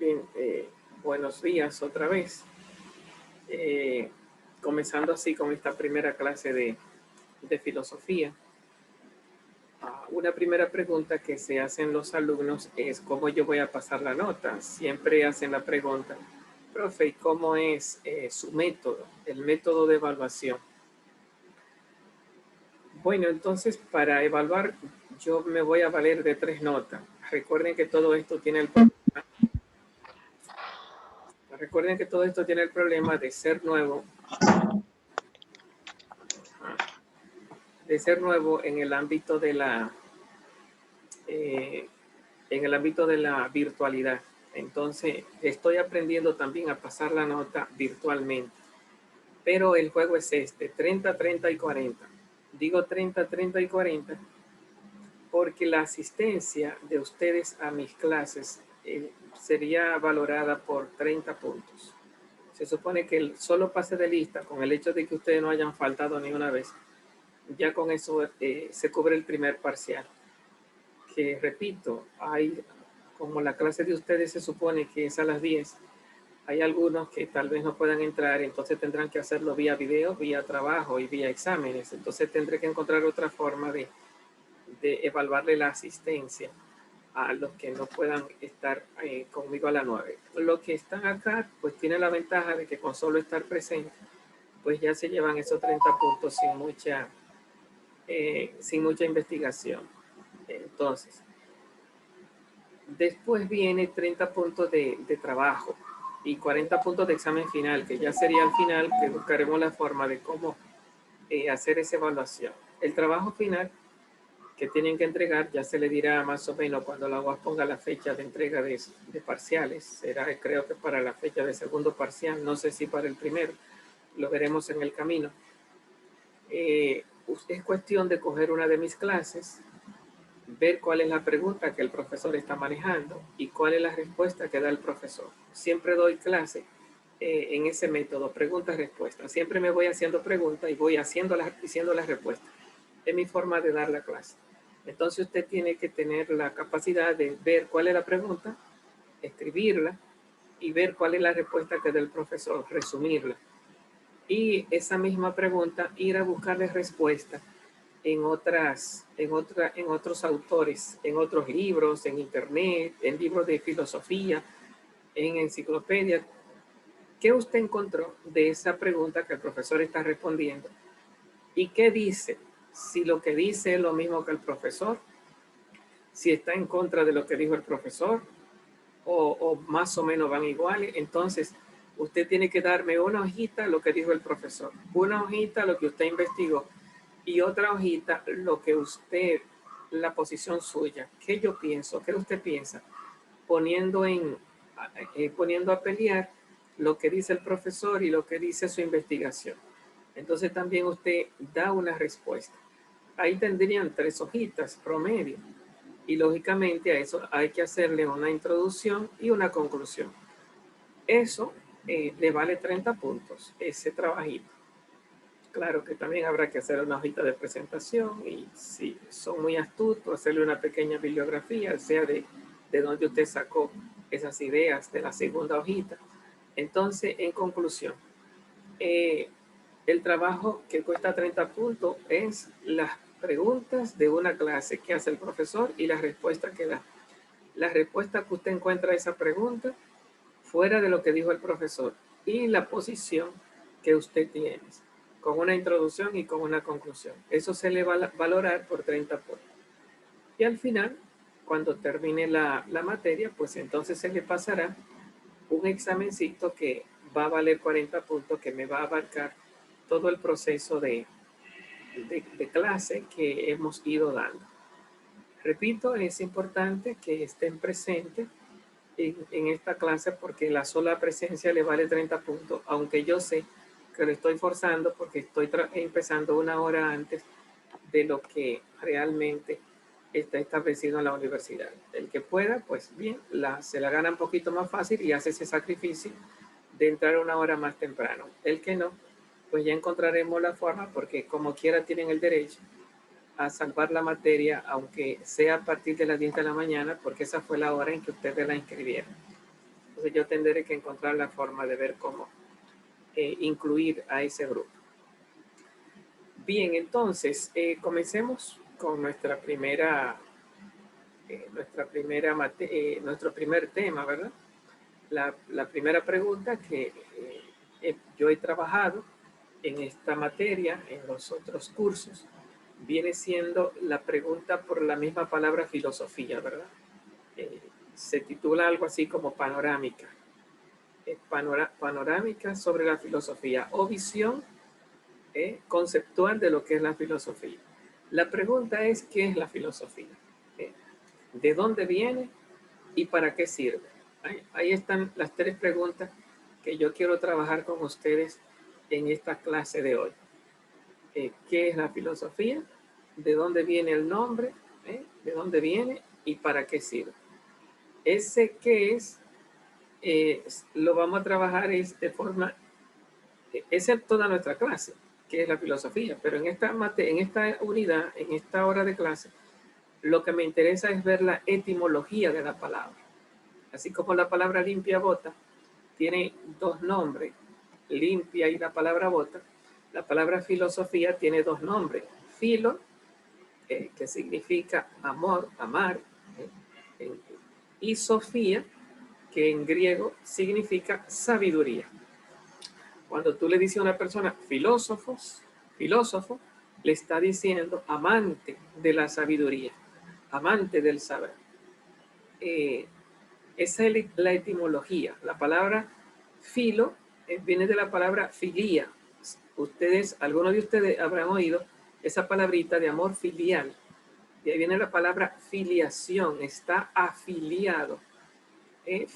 Bien, buenos días otra vez. Comenzando así con esta primera clase de filosofía. Una primera pregunta que se hacen los alumnos es cómo yo voy a pasar la nota. Siempre hacen la pregunta, profe, ¿y cómo es su método, el método de evaluación? Bueno, entonces para evaluar yo me voy a valer de 3 notas. Recuerden que todo esto tiene el problema de ser nuevo, en el ámbito de la virtualidad. Entonces, estoy aprendiendo también a pasar la nota virtualmente. Pero el juego es este, 30, 30 y 40. Digo 30, 30 y 40 porque la asistencia de ustedes a mis clases sería valorada por 30 puntos. Se supone que el solo pase de lista, con el hecho de que ustedes no hayan faltado ni una vez, ya con eso se cubre el primer parcial. Que repito, como la clase de ustedes se supone que es a las 10, hay algunos que tal vez no puedan entrar, entonces tendrán que hacerlo vía video, vía trabajo y vía exámenes. Entonces tendré que encontrar otra forma de evaluarle la asistencia a los que no puedan estar conmigo a las 9. Los que están acá, pues tienen la ventaja de que con solo estar presente, pues ya se llevan esos 30 puntos sin mucha investigación. Entonces, después viene 30 puntos de trabajo y 40 puntos de examen final, que ya sería al final que buscaremos la forma de cómo hacer esa evaluación. El trabajo final que tienen que entregar ya se le dirá más o menos cuando la UAS ponga la fecha de entrega de parciales. Será, creo que para la fecha de segundo parcial, no sé si para el primero, lo veremos en el camino. Es cuestión de coger una de mis clases, ver cuál es la pregunta que el profesor está manejando y cuál es la respuesta que da el profesor. Siempre doy clase en ese método, preguntas-respuestas. Siempre me voy haciendo preguntas y voy diciendo las respuestas. Es mi forma de dar la clase. Entonces usted tiene que tener la capacidad de ver cuál es la pregunta, escribirla y ver cuál es la respuesta que da el profesor, resumirla. Y esa misma pregunta, ir a buscarle respuesta en otros autores, en otros libros, en internet, en libros de filosofía, en enciclopedias. ¿Qué usted encontró de esa pregunta que el profesor está respondiendo? ¿Y qué dice? Si lo que dice es lo mismo que el profesor, si está en contra de lo que dijo el profesor, o más o menos van iguales, entonces usted tiene que darme una hojita lo que dijo el profesor, una hojita lo que usted investigó y otra hojita lo que usted, la posición suya, qué yo pienso, qué usted piensa, poniendo a pelear lo que dice el profesor y lo que dice su investigación. Entonces también usted da una respuesta. Ahí tendrían 3 hojitas promedio. Y lógicamente a eso hay que hacerle una introducción y una conclusión. Eso le vale 30 puntos, ese trabajito. Claro que también habrá que hacer una hojita de presentación y si son muy astutos, hacerle una pequeña bibliografía, sea de donde usted sacó esas ideas de la segunda hojita. Entonces, en conclusión, el trabajo que cuesta 30 puntos es las preguntas de una clase que hace el profesor y la respuesta que da. La respuesta que usted encuentra a esa pregunta fuera de lo que dijo el profesor y la posición que usted tiene, con una introducción y con una conclusión. Eso se le va a valorar por 30 puntos. Y al final, cuando termine la materia, pues entonces se le pasará un examencito que va a valer 40 puntos, que me va a abarcar todo el proceso de clase que hemos ido dando. Repito, es importante que estén presentes en esta clase porque la sola presencia le vale 30 puntos, aunque yo sé que lo estoy forzando porque estoy empezando una hora antes de lo que realmente está establecido en la universidad. El que pueda, pues bien, se la gana un poquito más fácil y hace ese sacrificio de entrar una hora más temprano. El que no, pues ya encontraremos la forma porque como quiera tienen el derecho a salvar la materia, aunque sea a partir de las 10 de la mañana, porque esa fue la hora en que ustedes la inscribieron. Entonces yo tendré que encontrar la forma de ver cómo incluir a ese grupo. Bien, entonces comencemos con nuestro primer tema, ¿verdad? La primera pregunta que yo he trabajado en esta materia, en los otros cursos, viene siendo la pregunta por la misma palabra filosofía, ¿verdad? Se titula algo así como panorámica. Panorámica sobre la filosofía o visión conceptual de lo que es la filosofía. La pregunta es, ¿qué es la filosofía? ¿De dónde viene y para qué sirve? Ahí están las tres preguntas que yo quiero trabajar con ustedes en esta clase de hoy. ¿Qué es la filosofía? ¿De dónde viene el nombre? ¿De dónde viene y para qué sirve? Ese qué es, lo vamos a trabajar de forma, esa es toda nuestra clase, que es la filosofía, pero en esta unidad, en esta hora de clase, lo que me interesa es ver la etimología de la palabra. Así como la palabra limpia bota tiene dos nombres, limpia y la palabra bota, la palabra filosofía tiene dos nombres, filo, que significa amor, amar, y sofía, que en griego significa sabiduría. Cuando tú le dices a una persona filósofo, le está diciendo amante de la sabiduría, amante del saber. Esa es la etimología. La palabra filo viene de la palabra filía. Algunos de ustedes habrán oído esa palabrita de amor filial. De ahí viene la palabra filiación, está afiliado.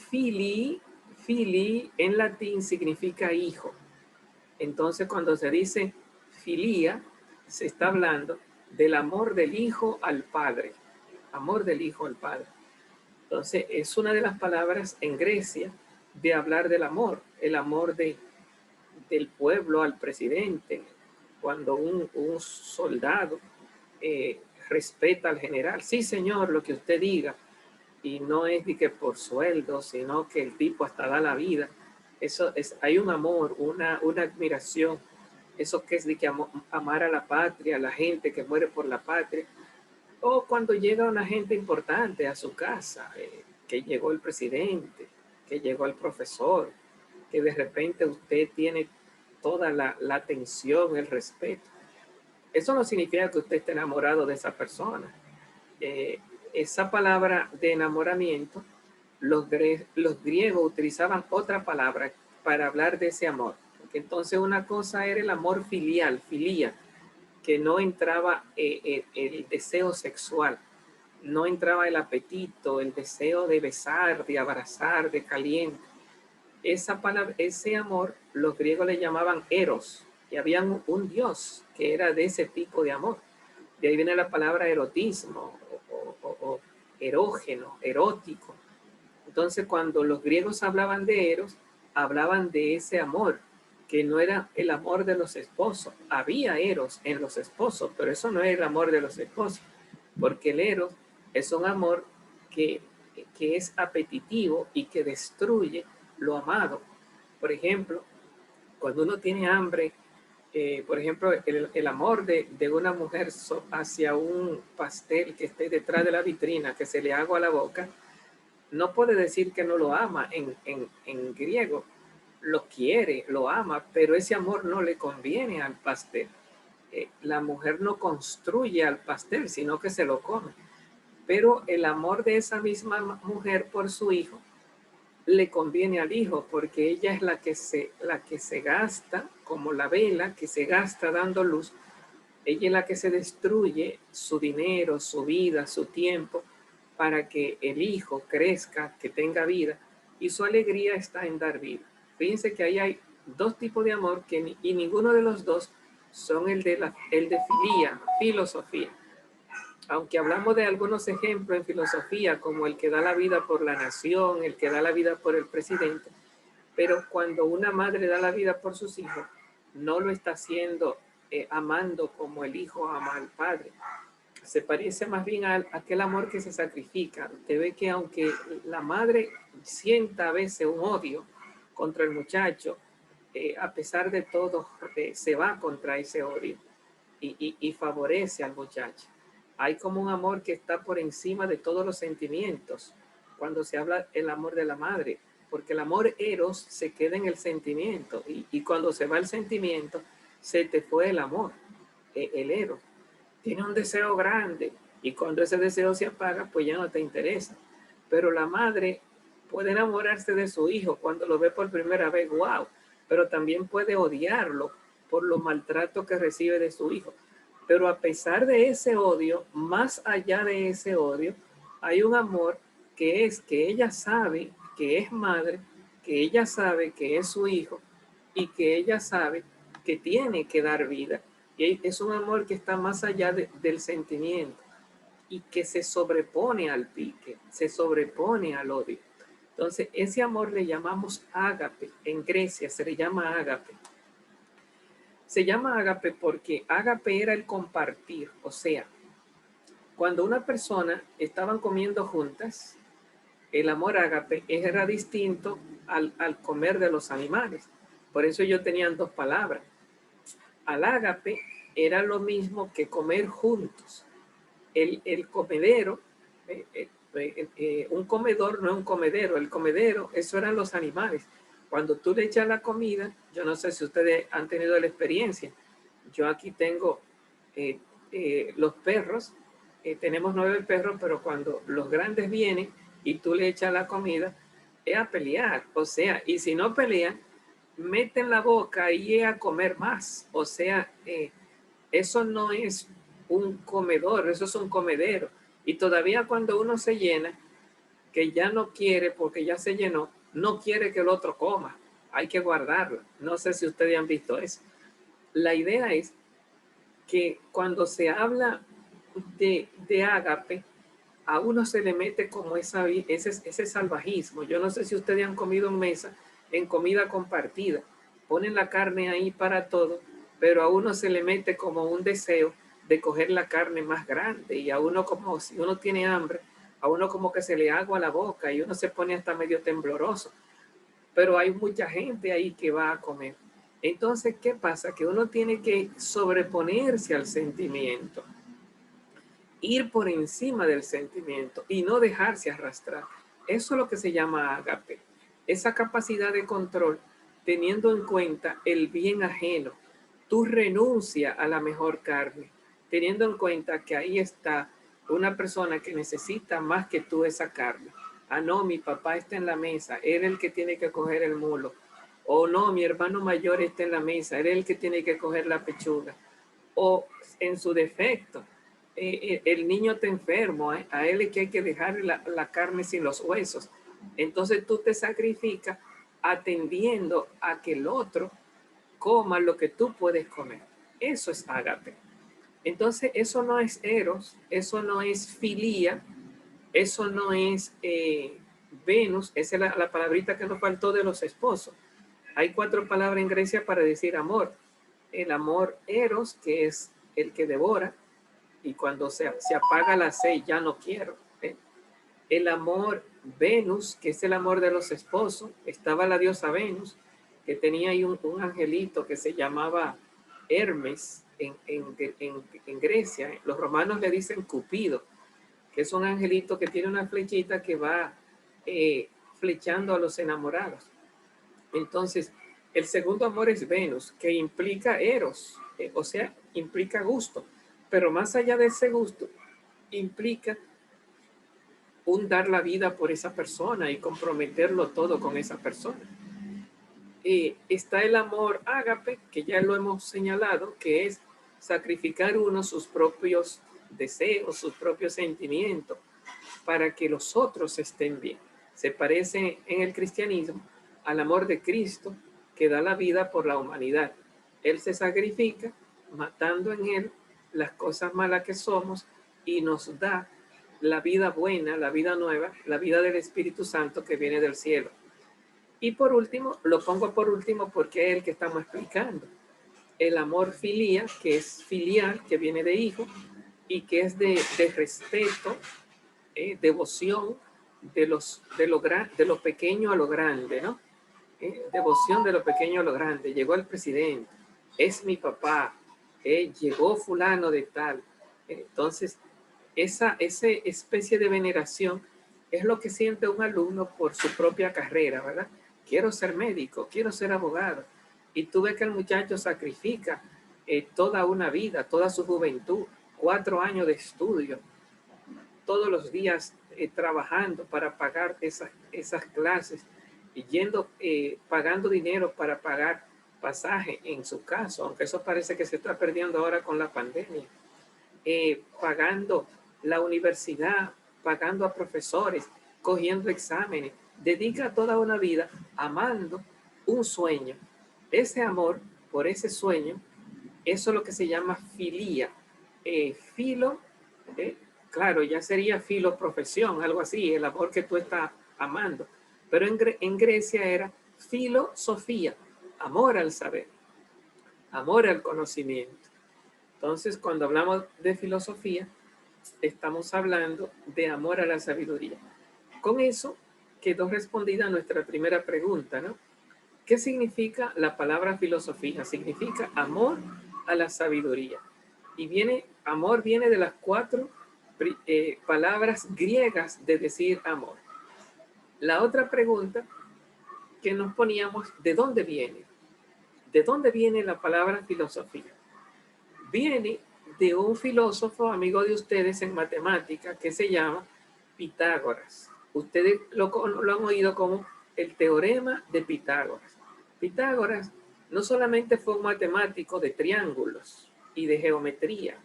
Fili en latín significa hijo. Entonces, cuando se dice filía, se está hablando del amor del hijo al padre. Amor del hijo al padre. Entonces, es una de las palabras en Grecia de hablar del amor, el amor del pueblo al presidente. Cuando un soldado respeta al general, sí señor, lo que usted diga, y no es de que por sueldo, sino que el tipo hasta da la vida. Hay un amor, una admiración, eso que es de que amar a la patria, a la gente que muere por la patria. O cuando llega una gente importante a su casa, que llegó el presidente, que llegó el profesor, que de repente usted tiene toda la atención, el respeto. Eso no significa que usted esté enamorado de esa persona. Esa palabra de enamoramiento, los griegos utilizaban otra palabra para hablar de ese amor. Porque entonces una cosa era el amor filial, filía, que no entraba el deseo sexual, no entraba el apetito, el deseo de besar, de abrazar, de caliente. Esa palabra, ese amor, los griegos le llamaban eros, y había un dios que era de ese tipo de amor. De ahí viene la palabra erotismo o erógeno, erótico. Entonces, cuando los griegos hablaban de eros, hablaban de ese amor, que no era el amor de los esposos. Había eros en los esposos, pero eso no es el amor de los esposos, porque el eros es un amor que es apetitivo y que destruye lo amado. Por ejemplo, cuando uno tiene hambre, por ejemplo, el amor de una mujer hacia un pastel que esté detrás de la vitrina, que se le agua a la boca, no puede decir que no lo ama. En griego lo quiere, lo ama, pero ese amor no le conviene al pastel. La mujer no construye al pastel, sino que se lo come. Pero el amor de esa misma mujer por su hijo le conviene al hijo, porque ella es la que se gasta, como la vela que se gasta dando luz. Ella es la que se destruye su dinero, su vida, su tiempo, para que el hijo crezca, que tenga vida, y su alegría está en dar vida. Fíjense que ahí hay dos tipos de amor y ninguno de los dos son el de filía, filosofía. Aunque hablamos de algunos ejemplos en filosofía, como el que da la vida por la nación, el que da la vida por el presidente, pero cuando una madre da la vida por sus hijos, no lo está haciendo amando como el hijo ama al padre. se parece más bien a aquel amor que se sacrifica. Usted ve que aunque la madre sienta a veces un odio contra el muchacho, a pesar de todo, se va contra ese odio y favorece al muchacho. Hay como un amor que está por encima de todos los sentimientos cuando se habla el amor de la madre, porque el amor eros se queda en el sentimiento y cuando se va el sentimiento, se te fue el amor, el eros. Tiene un deseo grande y cuando ese deseo se apaga, pues ya no te interesa. Pero la madre puede enamorarse de su hijo cuando lo ve por primera vez, wow, pero también puede odiarlo por los maltratos que recibe de su hijo. Pero a pesar de ese odio, más allá de ese odio, hay un amor que es que ella sabe que es madre, que ella sabe que es su hijo y que ella sabe que tiene que dar vida. Y es un amor que está más allá del sentimiento y que se sobrepone al pique, se sobrepone al odio. Entonces, ese amor le llamamos ágape. En Grecia se le llama ágape. Se llama ágape porque ágape era el compartir. O sea, cuando una persona estaban comiendo juntas, el amor ágape era distinto al comer de los animales. Por eso ellos tenían dos palabras. Al ágape era lo mismo que comer juntos. El comedero, un comedor no es un comedero, el comedero, eso eran los animales. Cuando tú le echas la comida, yo no sé si ustedes han tenido la experiencia, yo aquí tengo los perros, tenemos 9 perros, pero cuando los grandes vienen y tú le echas la comida, es a pelear, o sea, y si no pelean, meten la boca y es a comer más, o sea, eso no es un comedor, eso es un comedero. Y todavía cuando uno se llena, que ya no quiere porque ya se llenó, no quiere que el otro coma. Hay que guardarlo. No sé si ustedes han visto eso. La idea es que cuando se habla de ágape, a uno se le mete como ese salvajismo. Yo no sé si ustedes han comido en mesa, en comida compartida. Ponen la carne ahí para todo, pero a uno se le mete como un deseo de coger la carne más grande y a uno como si uno tiene hambre, a uno como que se le agua la boca y uno se pone hasta medio tembloroso. Pero hay mucha gente ahí que va a comer. Entonces, ¿qué pasa? Que uno tiene que sobreponerse al sentimiento, ir por encima del sentimiento y no dejarse arrastrar. Eso es lo que se llama ágape. Esa capacidad de control teniendo en cuenta el bien ajeno. Tú renuncias a la mejor carne, teniendo en cuenta que ahí está una persona que necesita más que tú esa carne. Ah, no, mi papá está en la mesa, él es el que tiene que coger el mulo. O no, mi hermano mayor está en la mesa, él es el que tiene que coger la pechuga. O en su defecto, el niño está enfermo, a él es que hay que dejar la carne sin los huesos. Entonces tú te sacrificas atendiendo a que el otro coma lo que tú puedes comer. Eso es ágape. Entonces eso no es eros, eso no es filía, eso no es Venus, esa es la palabrita que nos faltó de los esposos. Hay 4 palabras en Grecia para decir amor. El amor eros, que es el que devora, y cuando se apaga la sed ya no quiero. El amor Venus, que es el amor de los esposos. Estaba la diosa Venus, que tenía ahí un angelito que se llamaba Hermes en Grecia. Los romanos le dicen Cupido, que es un angelito que tiene una flechita que va flechando a los enamorados. Entonces, el segundo amor es Venus, que implica eros, o sea, implica gusto. Pero más allá de ese gusto, implica un dar la vida por esa persona y comprometerlo todo con esa persona. Está el amor ágape, que ya lo hemos señalado, que es sacrificar uno sus propios deseos, sus propios sentimientos, para que los otros estén bien. Se parece en el cristianismo al amor de Cristo, que da la vida por la humanidad. Él se sacrifica matando en él las cosas malas que somos y nos da la vida buena, la vida nueva, la vida del Espíritu Santo que viene del cielo. Y por último, lo pongo por último porque es el que estamos explicando. El amor filía, que es filial, que viene de hijo, y que es de respeto, devoción de lo pequeño a lo grande, ¿no? Devoción de lo pequeño a lo grande. Llegó el presidente, es mi papá, llegó fulano de tal. Entonces, esa especie de veneración es lo que siente un alumno por su propia carrera, ¿verdad? Quiero ser médico, quiero ser abogado. Y tú ves que el muchacho sacrifica toda una vida, toda su juventud, 4 años de estudio, todos los días trabajando para pagar esas clases y pagando dinero para pagar pasaje en su caso, aunque eso parece que se está perdiendo ahora con la pandemia, pagando la universidad, pagando a profesores, cogiendo exámenes, dedica toda una vida amando un sueño. Ese amor por ese sueño, eso es lo que se llama filía. Filo, eh, claro, ya sería filoprofesión, algo así, el amor que tú estás amando. Pero en Grecia era filosofía, amor al saber, amor al conocimiento. Entonces, cuando hablamos de filosofía, estamos hablando de amor a la sabiduría. Con eso quedó respondida nuestra primera pregunta, ¿no? ¿Qué significa la palabra filosofía? Significa amor a la sabiduría. Y amor viene de las 4 palabras griegas de decir amor. La otra pregunta que nos poníamos, ¿de dónde viene? ¿De dónde viene la palabra filosofía? Viene de un filósofo amigo de ustedes en matemática que se llama Pitágoras. Ustedes lo han oído como el teorema de Pitágoras. Pitágoras no solamente fue un matemático de triángulos y de geometría,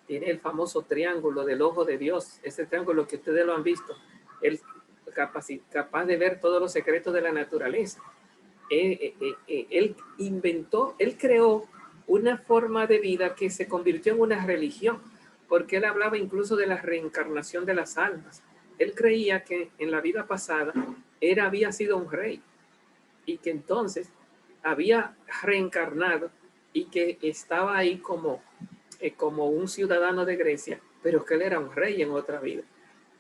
tiene el famoso triángulo del ojo de Dios, ese triángulo que ustedes lo han visto, él capaz de ver todos los secretos de la naturaleza. Él creó una forma de vida que se convirtió en una religión, porque él hablaba incluso de la reencarnación de las almas. Él creía que en la vida pasada había sido un rey y que entonces había reencarnado y que estaba ahí como un ciudadano de Grecia, pero que él era un rey en otra vida.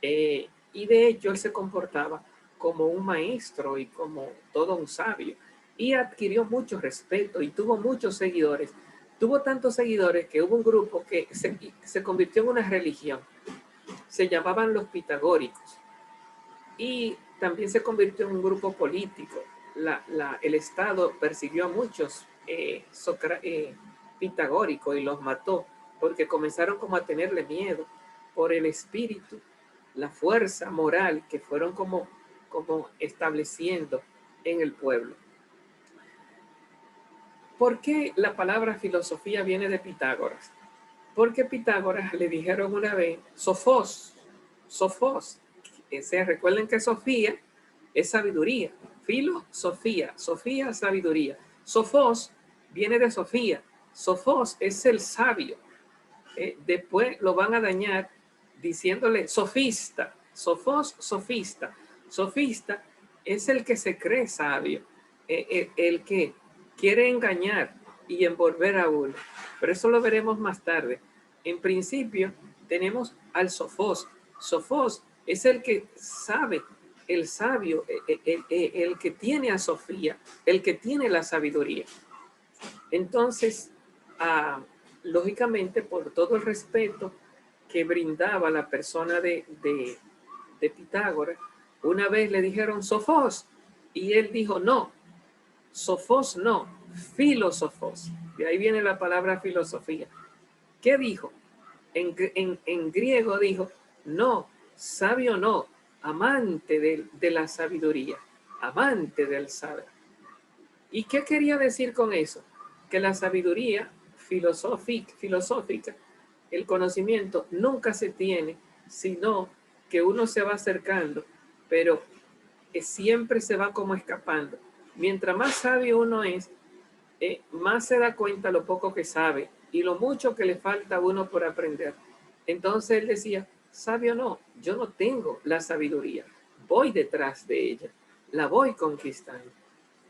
Y de hecho él se comportaba como un maestro y como todo un sabio. Y adquirió mucho respeto y tuvo muchos seguidores. Tuvo tantos seguidores que hubo un grupo que se convirtió en una religión. Se llamaban los pitagóricos. Y también se convirtió en un grupo político. El Estado persiguió a muchos pitagóricos y los mató porque comenzaron como a tenerle miedo por el espíritu, la fuerza moral que fueron como estableciendo en el pueblo. ¿Por qué la palabra filosofía viene de Pitágoras? Porque Pitágoras le dijeron una vez, Sofos. Recuerden que Sofía es sabiduría. Filosofía, Sofía, sabiduría. Sofos viene de Sofía. Sofos es el sabio. Después lo van a dañar diciéndole sofista. Sofos, sofista. Sofista es el que se cree sabio, el que quiere engañar y envolver a uno. Pero eso lo veremos más tarde. En principio tenemos al sofos. Sofos es el que sabe, el sabio, el que tiene a Sofía, el que tiene la sabiduría. Entonces, lógicamente, por todo el respeto que brindaba la persona de Pitágoras, una vez le dijeron Sofos y él dijo no, Sofos no, filosofos. De ahí viene la palabra filosofía. ¿Qué dijo? En griego dijo no, sabio no, amante de la sabiduría, amante del saber. ¿Y qué quería decir con eso? Que la sabiduría filosófica, el conocimiento nunca se tiene, sino que uno se va acercando, pero que siempre se va como escapando. Mientras más sabio uno es, más se da cuenta lo poco que sabe y lo mucho que le falta a uno por aprender. Entonces él decía, sabio no, yo no tengo la sabiduría, voy detrás de ella, la voy conquistando.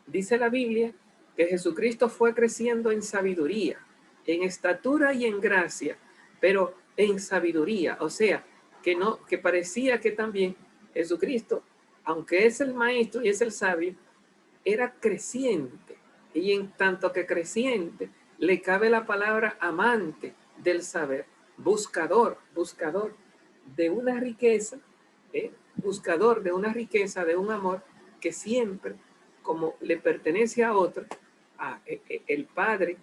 Dice la Biblia que Jesucristo fue creciendo en sabiduría, en estatura y en gracia, pero en sabiduría. O sea, que parecía que también Jesucristo, aunque es el maestro y es el sabio, era creciente. Y en tanto que creciente, le cabe la palabra amante del saber, buscador de una riqueza, buscador de una riqueza, de un amor que siempre, como le pertenece a otro, el Padre,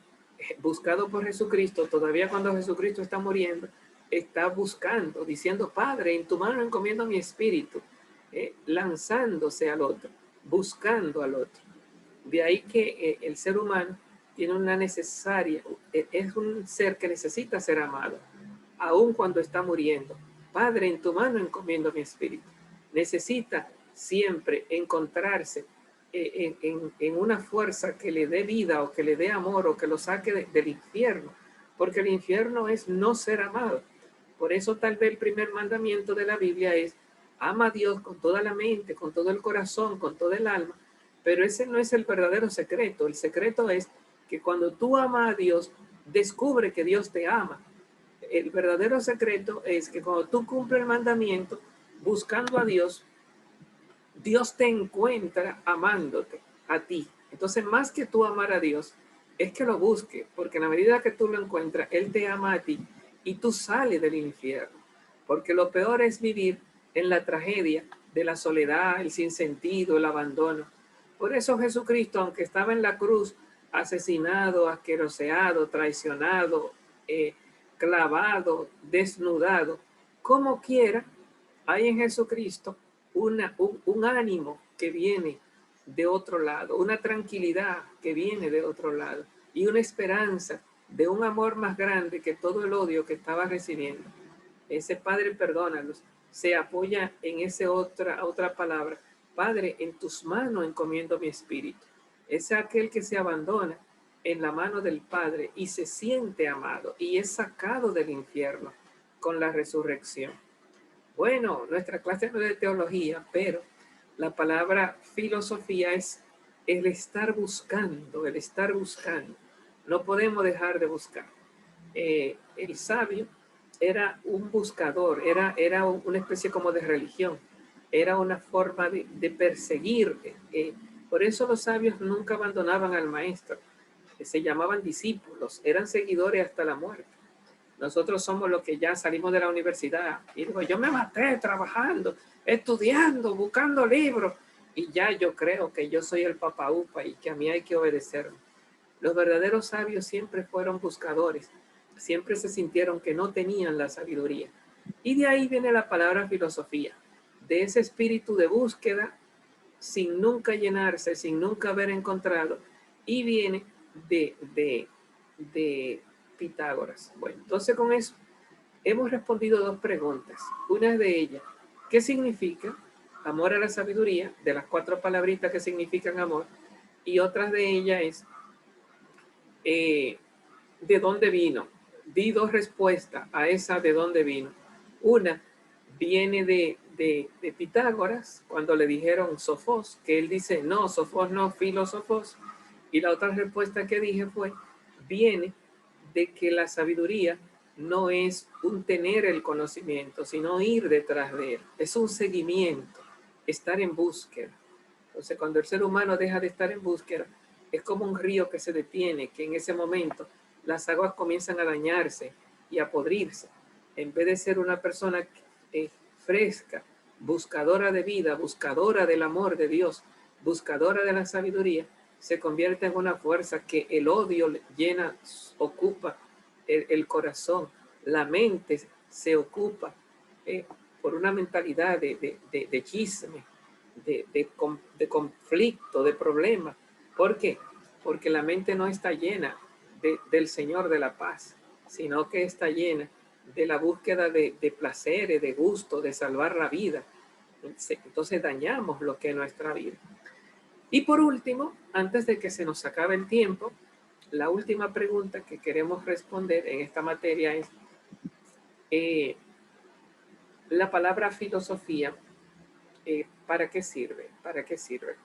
buscado por Jesucristo, todavía cuando Jesucristo está muriendo, está buscando, diciendo, Padre, en tu mano encomiendo mi espíritu, lanzándose al otro, buscando al otro. De ahí que el ser humano tiene una necesaria, es un ser que necesita ser amado, aun cuando está muriendo. Padre, en tu mano encomiendo mi espíritu. Necesita siempre encontrarse en una fuerza que le dé vida o que le dé amor o que lo saque del infierno, porque el infierno es no ser amado. Por eso tal vez el primer mandamiento de la Biblia es ama a Dios con toda la mente, con todo el corazón, con todo el alma, pero ese no es el verdadero secreto. El secreto es que cuando tú amas a Dios, descubre que Dios te ama. El verdadero secreto es que cuando tú cumples el mandamiento, buscando a Dios, Dios te encuentra amándote a ti. Entonces, más que tú amar a Dios, es que lo busques, porque en la medida que tú lo encuentras, Él te ama a ti y tú sales del infierno. Porque lo peor es vivir en la tragedia de la soledad, el sinsentido, el abandono. Por eso Jesucristo, aunque estaba en la cruz, asesinado, asqueroseado, traicionado, clavado, desnudado, como quiera, hay en Jesucristo un ánimo que viene de otro lado, una tranquilidad que viene de otro lado y una esperanza de un amor más grande que todo el odio que estaba recibiendo. Ese Padre, perdónalos, se apoya en esa otra palabra. Padre, en tus manos encomiendo mi espíritu. Es aquel que se abandona en la mano del Padre y se siente amado y es sacado del infierno con la resurrección. Bueno, nuestra clase no es de teología, pero la palabra filosofía es el estar buscando, el estar buscando. No podemos dejar de buscar. El sabio era un buscador, era una especie como de religión, era una forma de perseguir. Por eso los sabios nunca abandonaban al maestro, se llamaban discípulos, eran seguidores hasta la muerte. Nosotros somos los que ya salimos de la universidad y digo, yo me maté trabajando, estudiando, buscando libros y ya yo creo que yo soy el Papa Upa y que a mí hay que obedecerme. Los verdaderos sabios siempre fueron buscadores, siempre se sintieron que no tenían la sabiduría. Y de ahí viene la palabra filosofía, de ese espíritu de búsqueda sin nunca llenarse, sin nunca haber encontrado, y viene de Pitágoras. Bueno, entonces con eso hemos respondido dos preguntas. Una de ellas, ¿qué significa amor a la sabiduría? De las 4 palabritas que significan amor. Y otra de ellas es, ¿de dónde vino? Di 2 respuestas a esa de dónde vino. Una viene de Pitágoras, cuando le dijeron Sofos, que él dice, no, Sofos no, filósofos. Y la otra respuesta que dije fue, viene de que la sabiduría no es un tener el conocimiento, sino ir detrás de él. Es un seguimiento, estar en búsqueda. Entonces, cuando el ser humano deja de estar en búsqueda, es como un río que se detiene, que en ese momento las aguas comienzan a dañarse y a podrirse. En vez de ser una persona fresca, buscadora de vida, buscadora del amor de Dios, buscadora de la sabiduría, se convierte en una fuerza que el odio llena, ocupa el corazón, la mente se ocupa por una mentalidad de chisme, de conflicto, de problema. ¿Por qué? Porque la mente no está llena del Señor de la paz, sino que está llena de la búsqueda de placeres, de gusto, de salvar la vida. Entonces dañamos lo que es nuestra vida. Y por último, antes de que se nos acabe el tiempo, la última pregunta que queremos responder en esta materia es, la palabra filosofía, ¿para qué sirve? ¿Para qué sirve?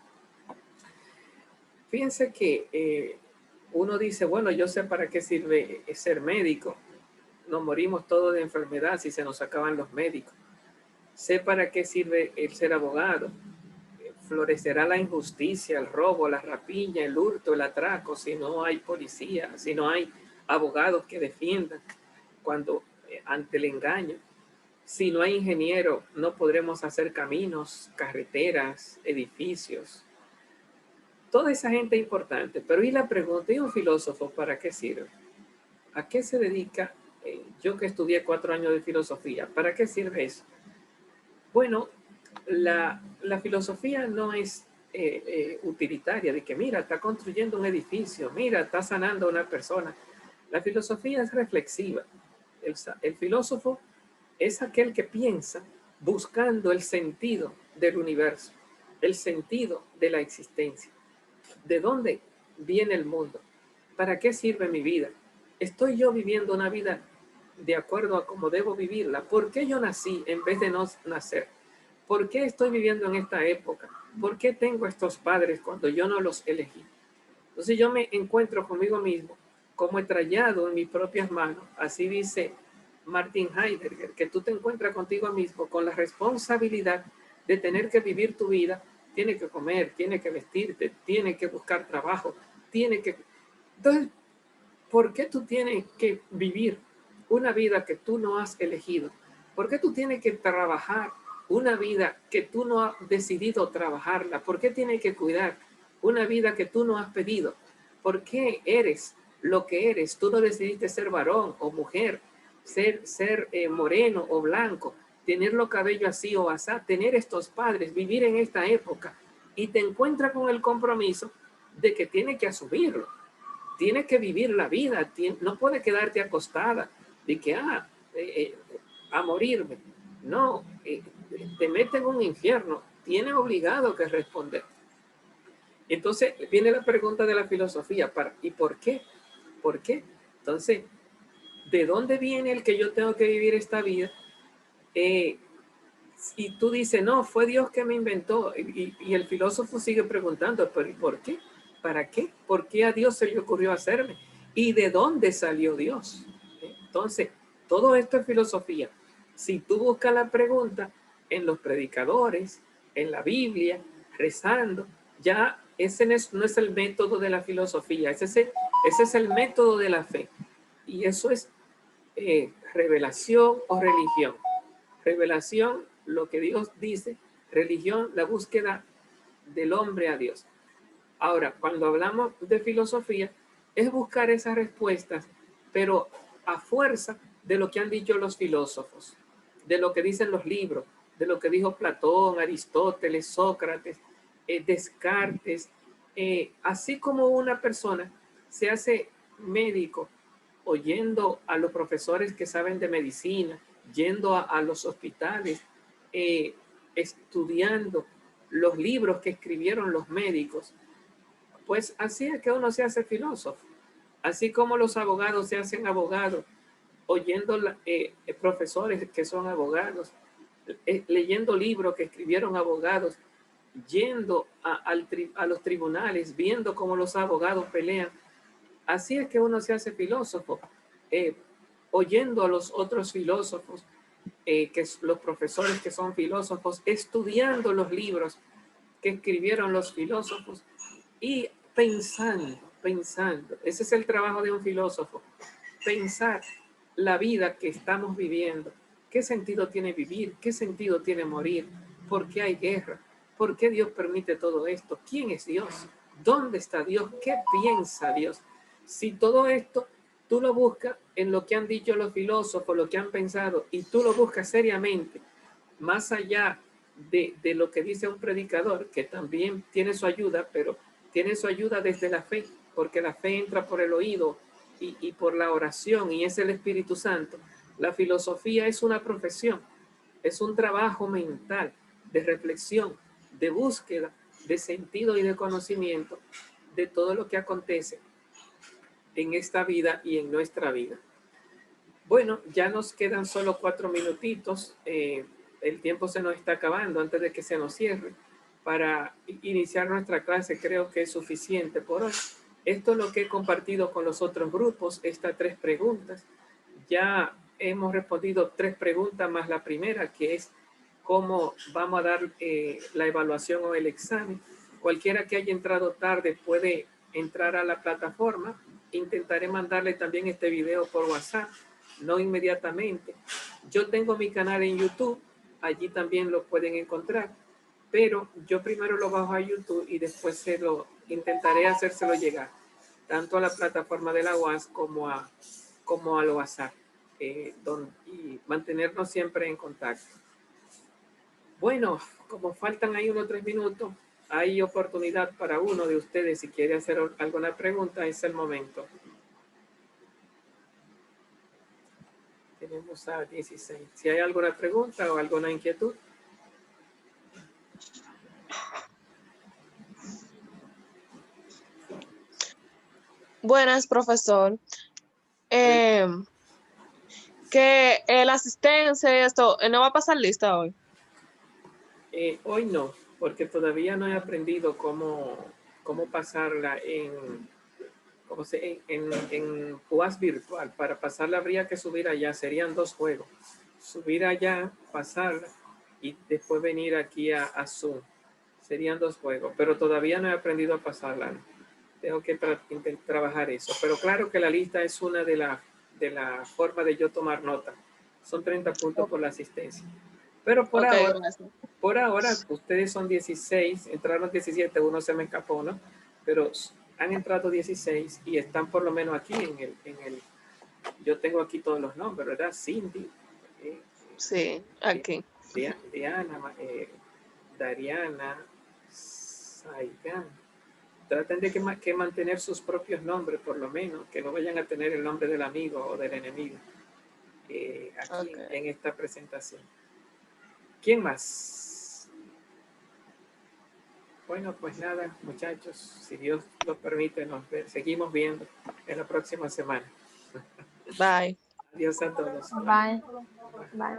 Fíjense que uno dice, bueno, yo sé para qué sirve ser médico. nos morimos todos de enfermedad si se nos acaban los médicos. Sé para qué sirve el ser abogado. Florecerá la injusticia, el robo, la rapiña, el hurto, el atraco, si no hay policía, si no hay abogados que defiendan cuando ante el engaño. Si no hay ingeniero, no podremos hacer caminos, carreteras, edificios. Toda esa gente es importante, pero y la pregunta, ¿y un filósofo para qué sirve? ¿A qué se dedica? Yo que estudié 4 años de filosofía, ¿para qué sirve eso? Bueno, la filosofía no es utilitaria, de que mira, está construyendo un edificio, mira, está sanando a una persona. La filosofía es reflexiva. El filósofo es aquel que piensa buscando el sentido del universo, el sentido de la existencia. ¿De dónde viene el mundo? ¿Para qué sirve mi vida? ¿Estoy yo viviendo una vida de acuerdo a cómo debo vivirla? ¿Por qué yo nací en vez de no nacer? ¿Por qué estoy viviendo en esta época? ¿Por qué tengo estos padres cuando yo no los elegí? Entonces yo me encuentro conmigo mismo como he trallado en mis propias manos. Así dice Martin Heidegger, que tú te encuentras contigo mismo con la responsabilidad de tener que vivir tu vida. Tiene que comer, tiene que vestirte, tiene que buscar trabajo, tiene que... Entonces, ¿por qué tú tienes que vivir una vida que tú no has elegido? ¿Por qué tú tienes que trabajar una vida que tú no has decidido trabajarla? ¿Por qué tienes que cuidar una vida que tú no has pedido? ¿Por qué eres lo que eres? Tú no decidiste ser varón o mujer, ser moreno o blanco, tener los cabellos así o así, tener estos padres, vivir en esta época, y te encuentras con el compromiso de que tienes que asumirlo. Tienes que vivir la vida, no puedes quedarte acostada de que, a morirme. No, te meten en un infierno, tienes obligado que responder. Entonces viene la pregunta de la filosofía, ¿y por qué? ¿Por qué? Entonces, ¿de dónde viene el que yo tengo que vivir esta vida? Y tú dices, no, fue Dios que me inventó. Y el filósofo sigue preguntando, ¿pero y por qué? ¿Para qué? ¿Por qué a Dios se le ocurrió hacerme? ¿Y de dónde salió Dios? Entonces, todo esto es filosofía. Si tú buscas la pregunta en los predicadores, en la Biblia, rezando, ya ese no es el método de la filosofía, ese es el método de la fe. Y eso es revelación o religión. Revelación, lo que Dios dice; religión, la búsqueda del hombre a Dios. Ahora, cuando hablamos de filosofía, es buscar esas respuestas, pero a fuerza de lo que han dicho los filósofos, de lo que dicen los libros, de lo que dijo Platón, Aristóteles, Sócrates, Descartes. Así como una persona se hace médico oyendo a los profesores que saben de medicina, yendo a los hospitales, estudiando los libros que escribieron los médicos, pues así es que uno se hace filósofo. Así como los abogados se hacen abogados, oyendo profesores que son abogados, leyendo libros que escribieron abogados, yendo a los tribunales, viendo cómo los abogados pelean. Así es que uno se hace filósofo, oyendo a los otros filósofos, que los profesores que son filósofos, estudiando los libros que escribieron los filósofos y pensando. Ese es el trabajo de un filósofo, pensar la vida que estamos viviendo. ¿Qué sentido tiene vivir? ¿Qué sentido tiene morir? ¿Por qué hay guerra? ¿Por qué Dios permite todo esto? ¿Quién es Dios? ¿Dónde está Dios? ¿Qué piensa Dios? Si todo esto tú lo buscas en lo que han dicho los filósofos, lo que han pensado, y tú lo buscas seriamente, más allá de lo que dice un predicador, que también tiene su ayuda, pero tiene su ayuda desde la fe, porque la fe entra por el oído y por la oración, y es el Espíritu Santo. La filosofía es una profesión, es un trabajo mental, de reflexión, de búsqueda, de sentido y de conocimiento de todo lo que acontece en esta vida y en nuestra vida. Bueno, ya nos quedan solo 4 minutitos. El tiempo se nos está acabando antes de que se nos cierre. Para iniciar nuestra clase creo que es suficiente por hoy. Esto es lo que he compartido con los otros grupos, estas 3 preguntas. Ya hemos respondido 3 preguntas más la primera, que es cómo vamos a dar la evaluación o el examen. Cualquiera que haya entrado tarde puede entrar a la plataforma. Intentaré mandarle también este video por WhatsApp, no inmediatamente. Yo tengo mi canal en YouTube, allí también lo pueden encontrar, pero yo primero lo bajo a YouTube y después intentaré hacérselo llegar, tanto a la plataforma de la UAS como al WhatsApp, y mantenernos siempre en contacto. Bueno, como faltan ahí unos 3 minutos, hay oportunidad para uno de ustedes si quiere hacer alguna pregunta, es el momento. Tenemos a 16. Si hay alguna pregunta o alguna inquietud. Buenas, profesor. Que la asistencia y esto, ¿no va a pasar lista hoy? Hoy no, porque todavía no he aprendido cómo pasarla en UAS virtual. Para pasarla habría que subir allá, serían 2 juegos. Subir allá, pasarla y después venir aquí a Zoom. Serían 2 juegos, pero todavía no he aprendido a pasarla. Tengo que trabajar eso. Pero claro que la lista es una de la forma de yo tomar nota. Son 30 puntos por la asistencia. Pero por ahora, ustedes son 16, entraron 17, uno se me escapó, ¿no? Pero han entrado 16 y están por lo menos aquí yo tengo aquí todos los nombres, ¿verdad? Cindy. Sí, aquí. Diana, Dariana, Saigan. Traten de que mantener sus propios nombres, por lo menos, que no vayan a tener el nombre del amigo o del enemigo aquí en esta presentación. ¿Quién más? Bueno, pues nada, muchachos, si Dios lo permite, seguimos viendo en la próxima semana. Bye. Adiós a todos. Bye. Bye.